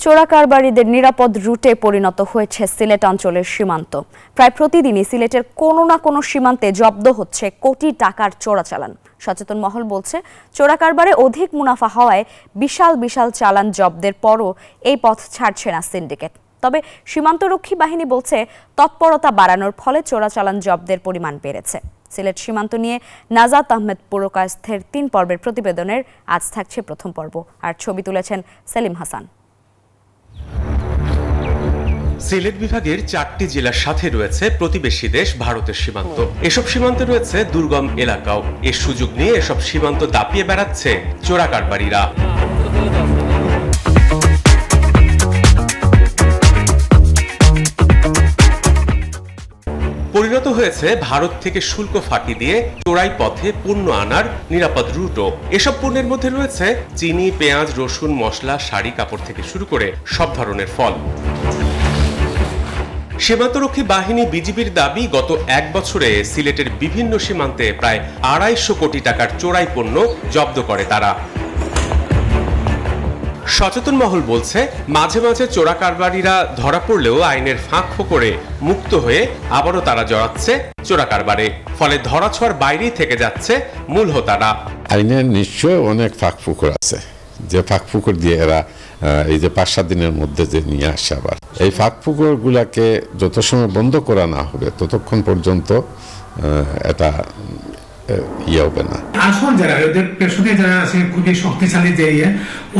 চোরাকারবারিদের নিরাপদ রুটে পরিণত হয়েছে সিলেট অঞ্চলের সীমান্ত। প্রায় প্রতিদিনই সিলেটের কোনো না কোনো সীমান্তে জব্দ হচ্ছে কোটি টাকার চোরাচালান। সচেতন মহল বলছে, চোরাকারবারে অধিক মুনাফা হওয়ায় বিশাল বিশাল চালান জব্দের পরও এই পথ ছাড়ছে না সিন্ডিকেট। তবে সীমান্তরক্ষী বাহিনী বলছে, তৎপরতা বাড়ানোর ফলে চোরাচালান জব্দের পরিমাণ বেড়েছে। সিলেট সীমান্ত নিয়ে নাজাত আহমেদ পুরকায়স্থের 3 পর্বের প্রতিবেদনের আজ থাকছে প্রথম পর্ব, আর ছবি তুলেছেন সেলিম হাসান। সিলেট বিভাগের 4টি জেলার সাথে রয়েছে প্রতিবেশী দেশ ভারতের সীমান্ত। এসব সীমান্তে রয়েছে দুর্গম এলাকাও। এর সুযোগ নিয়ে এসব সীমান্ত দাপিয়ে বেড়াচ্ছে চোরাকারবারিরা। পরিণত হয়েছে ভারত থেকে শুল্ক ফাঁকি দিয়ে চোরাই পথে পণ্য আনার নিরাপদ রুটও। এসব পণ্যের মধ্যে রয়েছে চিনি, পেঁয়াজ, রসুন, মশলা, শাড়ি, কাপড় থেকে শুরু করে সব ধরনের ফল। সীমান্তরক্ষী বাহিনী বিজিবির দাবি, গত 1 বছরে সিলেটের বিভিন্ন সীমান্তে প্রায় 250 কোটি টাকার চোরাই পণ্য জব্দ করে তারা। সচেতন মহল বলছে, মাঝে মাঝে চোরাকারবারিরা ধরা পড়লেও আইনের ফাঁক ফোকরে মুক্ত হয়ে আবারও তারা জড়াচ্ছে চোরাকারবারে। ফলে ধরাছোঁয়ার বাইরেই থেকে যাচ্ছে মূল হোতারা। আইনের নিশ্চয় অনেক ফাঁক ফোকর আছে, যে ফাঁক ফোকর দিয়ে এরা এই যে 5-7 দিনের মধ্যে যে নিয়ে আসে। আবার এই ফাঁক ফোকর গুলাকে যত সময় বন্ধ করা না হবে ততক্ষণ পর্যন্ত এটা হবে না। আসল যারা ওদের পেছনে যারা আছে, খুবই শক্তিশালী যে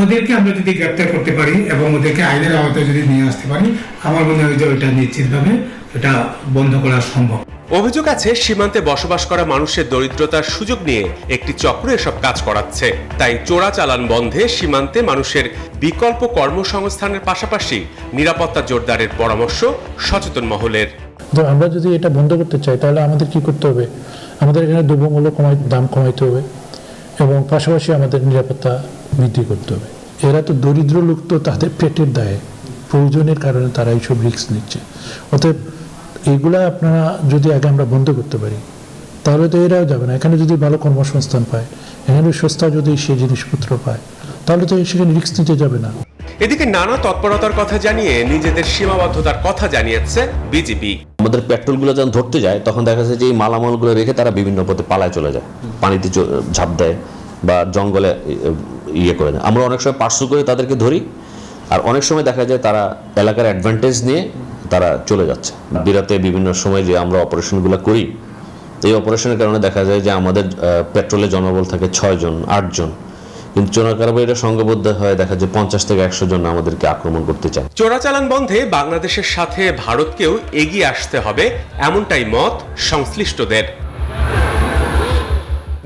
ওদেরকে আমরা যদি গ্রেপ্তার করতে পারি এবং ওদেরকে আইনের আওতায় যদি নিয়ে আসতে পারি, আমার মনে হয় যে ওইটা নিশ্চিতভাবে এটা বন্ধ করা সম্ভব। অভিযোগ আছে, সীমান্তে বসবাস করা মানুষের দরিদ্রতার সুযোগ নিয়ে একটি চক্র এসব কাজ করাচ্ছে। তাই চোরাচালান বন্ধে সীমান্তে মানুষের বিকল্প কর্মসংস্থানের পাশাপাশি নিরাপত্তা জোরদারের পরামর্শ সচেতন মহলের। আমরা যদি এটা বন্ধ করতে চাই, তাহলে আমাদের কি করতে হবে? আমাদের এখানে দ্রব্যমূল্য দাম কমাইতে হবে এবং পাশাপাশি আমাদের নিরাপত্তা বৃদ্ধি করতে হবে। এরা তো দরিদ্র লোক, তো তাদের পেটের দায়ে প্রয়োজনের কারণে তারা এইসব রিস্ক নিচ্ছে। অতএব এইগুলা আপনারা যদি আগে আমরা বন্ধ করতে পারি, তাহলে তো এরাও যাবে না। এখানে যদি ভালো কর্মসংস্থান পায়, এখানে সস্তা যদি সে জিনিসপত্র পায়, তাহলে তো সেখানে রিস্ক নিতে যাবে না। এদিকে নানা তৎপরতার কথা জানিয়ে নিজেদের সীমাবদ্ধতার কথা জানিয়েছে বিজিবি। আমাদের পেট্রোলগুলো যখন ধরতে যায়, তখন দেখা যায় যে এই মালামালগুলো রেখে তারা বিভিন্ন পথে পালায় চলে যায়, পানিতে ঝাঁপ দেয় বা জঙ্গলে করে দেয়। আমরা অনেক সময় পার্সেল করে তাদেরকে ধরি, আর অনেক সময় দেখা যায় তারা এলাকার অ্যাডভান্টেজ নিয়ে তারা চলে যাচ্ছে। বিরাতে বিভিন্ন সময় যে আমরা অপারেশনগুলো করি, এই অপারেশনের কারণে দেখা যায় যে আমাদের পেট্রোলে জনবল থাকে 6 জন 8 জন, কিন্তু চোরাকারবারিরা সংঘবদ্ধ হয়ে দেখা যায় 50 থেকে 100 জন আমাদেরকে আক্রমণ করতে চায়। চোরাচালান বন্ধে বাংলাদেশের সাথে ভারতকেও এগিয়ে আসতে হবে, এমনটাই মত সংশ্লিষ্টদের।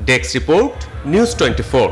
Desk report, news 24।